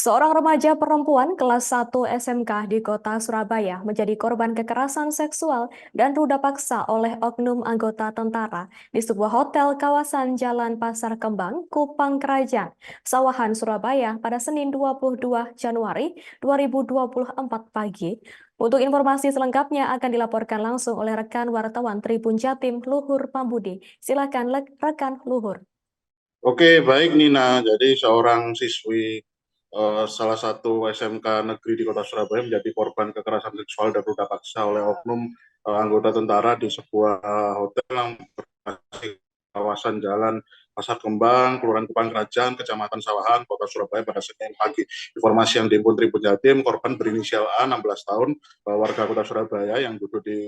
Seorang remaja perempuan kelas 1 SMK di kota Surabaya menjadi korban kekerasan seksual dan ruda paksa oleh oknum anggota tentara di sebuah hotel kawasan Jalan Pasar Kembang, Kupang Kerajaan, Sawahan, Surabaya pada Senin 22 Januari 2024 pagi. Untuk informasi selengkapnya akan dilaporkan langsung oleh rekan wartawan Tribun Jatim, Luhur Pambudi. Silakan rekan Luhur. Oke, baik Nina. Jadi seorang siswi salah satu SMK negeri di kota Surabaya menjadi korban kekerasan seksual dan ruda paksa oleh oknum anggota tentara di sebuah hotel yang berlokasi kawasan Jalan Pasar Kembang, Kelurahan Kupang Kerajaan, Kecamatan Sawahan, Kota Surabaya pada Senin pagi. Informasi yang dihimpun Tribun Jatim, korban berinisial A, 16 tahun, warga Kota Surabaya yang duduk di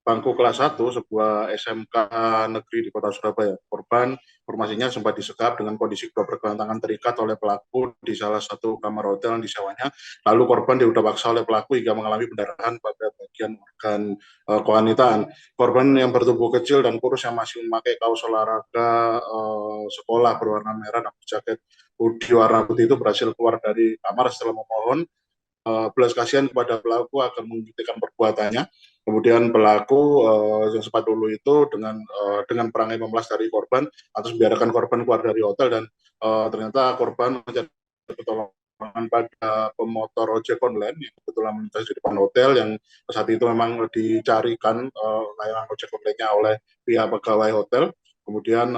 bangku kelas 1 sebuah SMK negeri di kota Surabaya. Korban informasinya sempat disekap dengan kondisi kedua pergelangan tangan terikat oleh pelaku di salah satu kamar hotel yang disewanya. Lalu korban diudah paksa oleh pelaku hingga mengalami pendarahan pada bagian organ kewanitaan. Korban yang bertubuh kecil dan kurus yang masih memakai kaos olahraga sekolah berwarna merah dan berjaket hoodie warna putih itu berhasil keluar dari kamar setelah memohon belas kasihan kepada pelaku akan menghentikan perbuatannya. Kemudian pelaku yang sempat dulu itu dengan perangai memelas dari korban atau membiarkan korban keluar dari hotel dan ternyata korban mencari pertolongan pada pemotor ojek online yang kebetulan melintas di depan hotel yang saat itu memang dicarikan layanan ojek online-nya oleh pihak pegawai hotel. Kemudian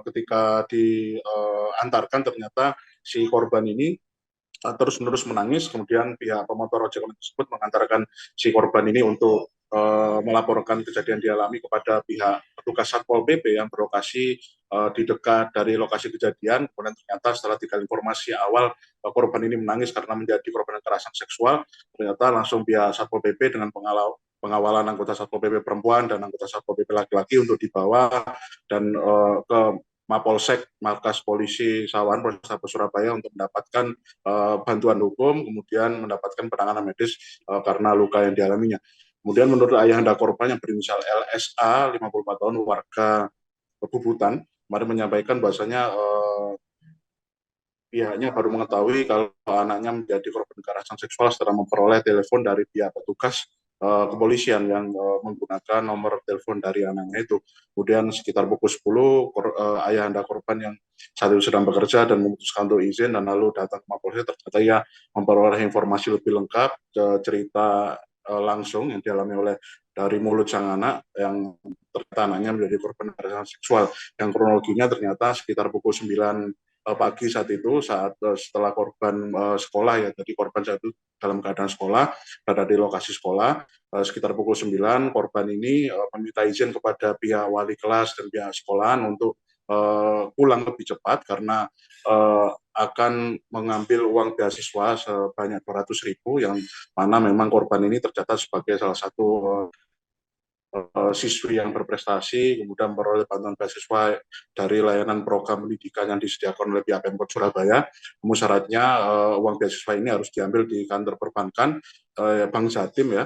ketika diantarkan ternyata si korban ini terus-menerus menangis. Kemudian pihak pemotor ojek online tersebut mengantarkan si korban ini untuk melaporkan kejadian dialami kepada pihak petugas Satpol PP yang berlokasi di dekat dari lokasi kejadian. Kemudian ternyata setelah tiga informasi awal korban ini menangis karena menjadi korban kekerasan seksual, ternyata langsung pihak Satpol PP dengan pengawalan anggota Satpol PP perempuan dan anggota Satpol PP laki-laki untuk dibawa dan ke Mapolsek Markas Polisi Sawan Polrestabes Surabaya untuk mendapatkan bantuan hukum, kemudian mendapatkan penanganan medis karena luka yang dialaminya. Kemudian menurut ayahanda korban yang berinisial LSA, 54 tahun, warga Bubutan, kemarin menyampaikan bahwasanya pihaknya baru mengetahui kalau anaknya menjadi korban kekerasan seksual setelah memperoleh telepon dari pihak petugas kepolisian yang menggunakan nomor telepon dari anaknya itu. Kemudian sekitar pukul 10, ayahanda korban yang saat itu sedang bekerja dan memutuskan untuk izin dan lalu datang ke Mapolsek, ternyata ia memperoleh informasi lebih lengkap, cerita langsung yang dialami oleh dari mulut sang anak yang ternyata anaknya menjadi korban kekerasan seksual. Yang kronologinya ternyata sekitar pukul 9 pagi saat itu setelah korban sekolah ya, jadi korban saat itu dalam keadaan sekolah, berada di lokasi sekolah sekitar pukul 9 korban ini meminta izin kepada pihak wali kelas dan pihak sekolahan untuk pulang lebih cepat karena akan mengambil uang beasiswa sebanyak 200.000 yang mana memang korban ini tercatat sebagai salah satu siswi yang berprestasi, kemudian memperoleh bantuan beasiswa dari layanan program pendidikan yang disediakan oleh pihak Pemkot Surabaya. Namun syaratnya uang beasiswa ini harus diambil di kantor perbankan Bank Jatim ya,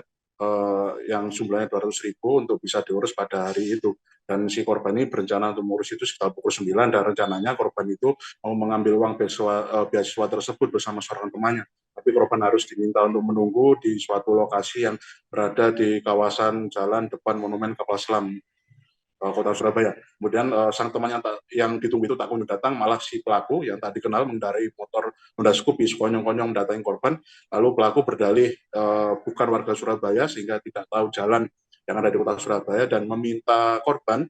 yang jumlahnya 200.000 untuk bisa diurus pada hari itu. Dan si korban ini berencana untuk mengurus itu sekitar pukul 9 dan rencananya korban itu mau mengambil uang beasiswa tersebut bersama seorang temannya. Tapi korban harus diminta untuk menunggu di suatu lokasi yang berada di kawasan jalan depan Monumen Kapal Selam Kota Surabaya. Kemudian sang teman yang ditunggu itu tak kunjung datang, malah si pelaku yang tadi kenal mengendarai motor Honda Scoopy sekonyong-konyong mendatangi korban. Lalu pelaku berdalih bukan warga Surabaya sehingga tidak tahu jalan yang ada di Kota Surabaya dan meminta korban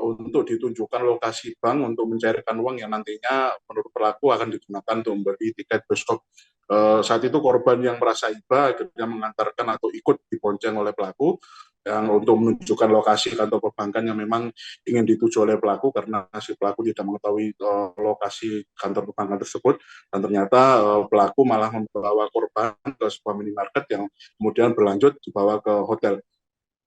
untuk ditunjukkan lokasi bank untuk mencairkan uang yang nantinya menurut pelaku akan digunakan untuk membeli tiket bioskop. Saat itu korban yang merasa iba akhirnya mengantarkan atau ikut dibonceng oleh pelaku yang untuk menunjukkan lokasi kantor perbankan yang memang ingin dituju oleh pelaku karena si pelaku tidak mengetahui lokasi kantor perbankan tersebut dan ternyata pelaku malah membawa korban ke sebuah minimarket yang kemudian berlanjut dibawa ke hotel.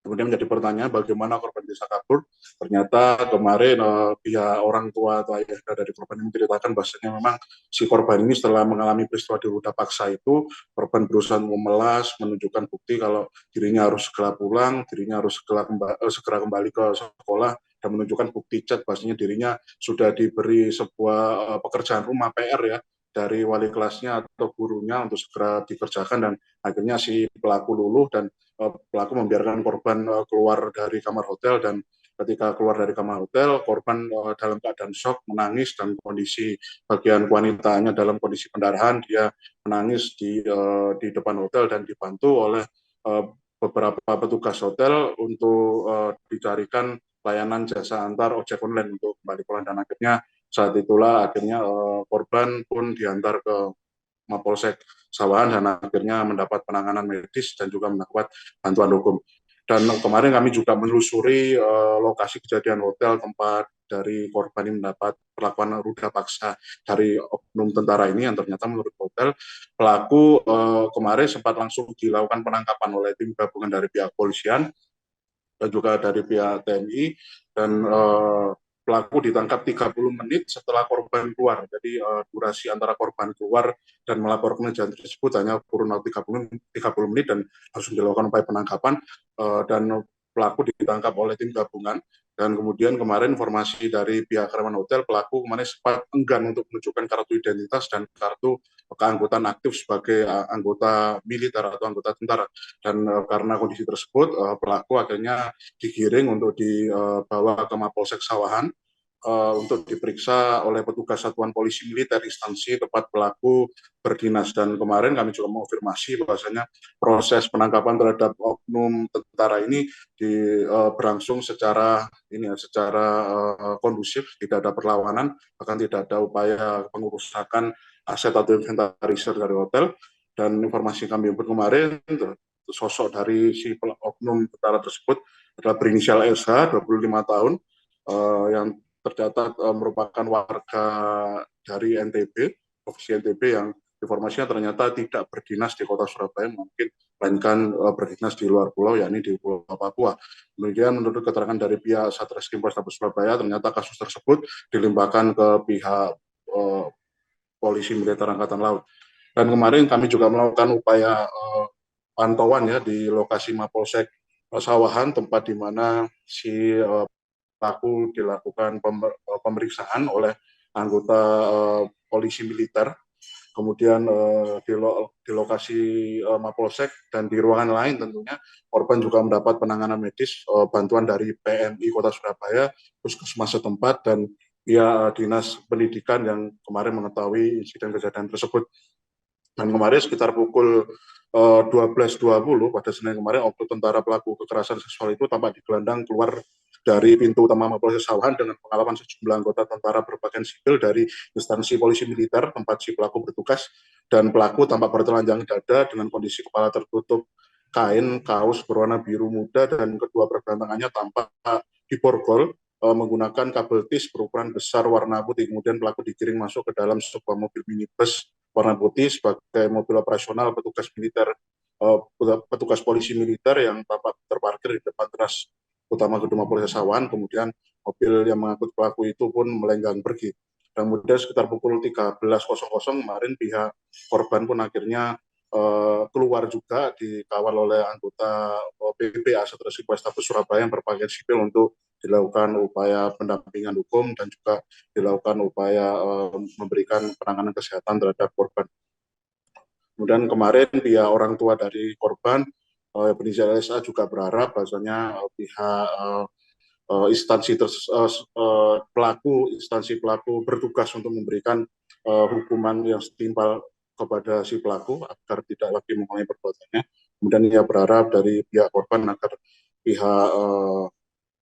Kemudian menjadi pertanyaan bagaimana korban bisa kabur. Ternyata kemarin pihak orang tua atau ayah dari korban ini menceritakan bahwasanya memang si korban ini setelah mengalami peristiwa diruda paksa itu, korban berusaha memelas, menunjukkan bukti kalau dirinya harus segera pulang, dirinya harus segera kembali ke sekolah, dan menunjukkan bukti chat bahwasanya dirinya sudah diberi sebuah pekerjaan rumah PR ya dari wali kelasnya atau gurunya untuk segera dikerjakan, dan akhirnya si pelaku luluh dan pelaku membiarkan korban keluar dari kamar hotel. Dan ketika keluar dari kamar hotel, korban dalam keadaan shock, menangis, dan kondisi bagian wanitanya dalam kondisi pendarahan. Dia menangis di depan hotel dan dibantu oleh beberapa petugas hotel untuk dicarikan layanan jasa antar ojek online untuk kembali pulang. Dan akhirnya saat itulah korban pun diantar ke Mapolsek Sawahan dan akhirnya mendapat penanganan medis dan juga mendapat bantuan hukum. Dan kemarin kami juga menelusuri lokasi kejadian hotel tempat dari korban ini mendapat perlakuan ruda paksa dari oknum tentara ini, yang ternyata menurut hotel pelaku kemarin sempat langsung dilakukan penangkapan oleh tim gabungan dari pihak polisian dan juga dari pihak TNI, dan pelaku ditangkap 30 menit setelah korban keluar. Jadi durasi antara korban keluar dan melaporkan kejadian tersebut hanya kurun waktu 30 menit dan langsung dilakukan upaya penangkapan, dan pelaku ditangkap oleh tim gabungan. Dan kemudian kemarin informasi dari pihak karyawan hotel, pelaku kemarin sempat enggan untuk menunjukkan kartu identitas dan kartu keanggotaan aktif sebagai anggota militer atau anggota tentara. Dan karena kondisi tersebut, pelaku akhirnya digiring untuk dibawa ke Mapolsek Sawahan untuk diperiksa oleh petugas Satuan Polisi Militer instansi tempat pelaku berdinas. Dan kemarin kami juga mengonfirmasi bahwasanya proses penangkapan terhadap oknum tentara ini berlangsung secara kondusif, tidak ada perlawanan, bahkan tidak ada upaya pengurusakan aset atau inventarisir dari hotel. Dan informasi kami input kemarin, sosok dari si oknum tentara tersebut adalah berinisial SH, 25 tahun, yang tercatat merupakan warga dari NTB, provinsi NTB, yang informasinya ternyata tidak berdinas di kota Surabaya, mungkin melainkan berdinas di luar pulau, yakni di Pulau Papua. Kemudian menurut keterangan dari pihak Satreskrim Polrestabes Surabaya, ternyata kasus tersebut dilimpahkan ke pihak Polisi Militer Angkatan Laut. Dan kemarin kami juga melakukan upaya pantauan ya di lokasi Mapolsek Sawahan, tempat di mana si pelaku dilakukan pemeriksaan oleh anggota polisi militer. Kemudian di lokasi Mapolsek dan di ruangan lain tentunya korban juga mendapat penanganan medis, bantuan dari PMI Kota Surabaya, puskesmas setempat, dan pihak dinas pendidikan yang kemarin mengetahui insiden kejadian tersebut. Dan kemarin sekitar pukul 12.20 pada Senin kemarin, oknum tentara pelaku kekerasan seksual itu tampak digelandang keluar dari pintu utama Mapolsek Sawahan dengan pengalaman sejumlah anggota tentara berpakaian sipil dari instansi polisi militer tempat si pelaku bertugas. Dan pelaku tampak bertelanjang dada dengan kondisi kepala tertutup kain kaos berwarna biru muda, dan kedua pergelangannya tampak diborgol menggunakan kabel tis berukuran besar warna putih. Kemudian pelaku digiring masuk ke dalam sebuah mobil minibus warna putih sebagai mobil operasional petugas militer, petugas polisi militer yang tampak terparkir di depan teras utama gedung Mapolsek Sawahan. Kemudian mobil yang mengangkut pelaku itu pun melenggang pergi. Dan kemudian sekitar pukul 13.00 kemarin pihak korban pun akhirnya keluar juga dikawal oleh anggota PPA Satreskrim Polrestabes Surabaya yang berpakaian sipil untuk dilakukan upaya pendampingan hukum dan juga dilakukan upaya memberikan penanganan kesehatan terhadap korban. Kemudian kemarin pihak orang tua dari korban, berinisial SA, juga berharap bahwasanya pihak instansi pelaku bertugas untuk memberikan hukuman yang setimpal kepada si pelaku agar tidak lagi mengulangi perbuatannya. Kemudian ia berharap dari pihak korban agar pihak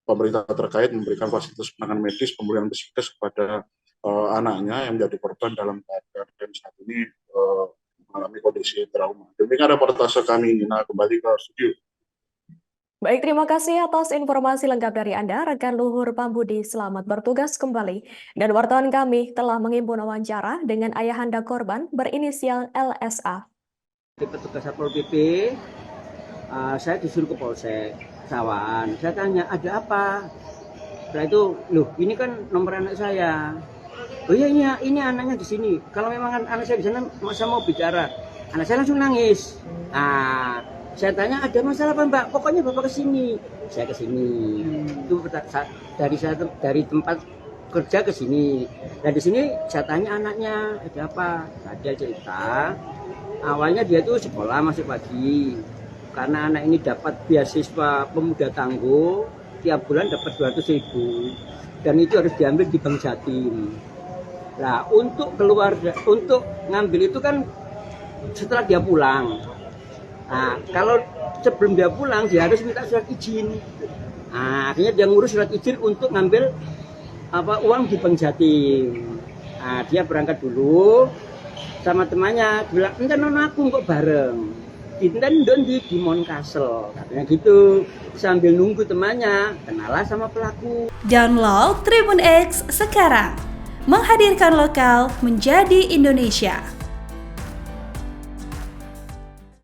pemerintah terkait memberikan fasilitas penanganan medis, pemulihan psikis kepada anaknya yang menjadi korban dalam keadaan saat ini mengalami kondisi trauma. Demikian reportase kami. Nina, kembali ke studio. Baik, terima kasih atas informasi lengkap dari Anda, rekan Luhur Pambudi. Selamat bertugas kembali. Dan wartawan kami telah menghimpun wawancara dengan ayahanda korban berinisial LSA. Petugas Satpol PP, saya disuruh ke Polsek Sawahan. Saya tanya, ada apa? Setelah itu, loh, ini kan nomor anak saya. Oh iya, ini anaknya di sini. Kalau memang anak saya di sana, saya mau bicara. Anak saya langsung nangis. Saya tanya, ada masalah apa Mbak? Pokoknya Bapak ke sini. Saya ke sini. Itu dari tempat kerja ke sini. Dan di sini saya tanya anaknya, ada apa? Nah, dia cerita, awalnya dia tuh sekolah masuk pagi. Karena anak ini dapat beasiswa pemuda tangguh, tiap bulan dapat 200.000. Dan itu harus diambil di Bank Jatim. Nah, untuk ngambil itu kan setelah dia pulang. Nah, kalau sebelum dia pulang, dia harus minta surat izin. Nah, akhirnya dia ngurus surat izin untuk ngambil uang di Bank Jatim. Nah, dia berangkat dulu sama temannya, bilang, entar nona aku kok bareng. Dinten di Moncastle, katanya gitu. Sambil nunggu temannya, kenalan sama pelaku. Download Tribun X sekarang, menghadirkan lokal menjadi Indonesia.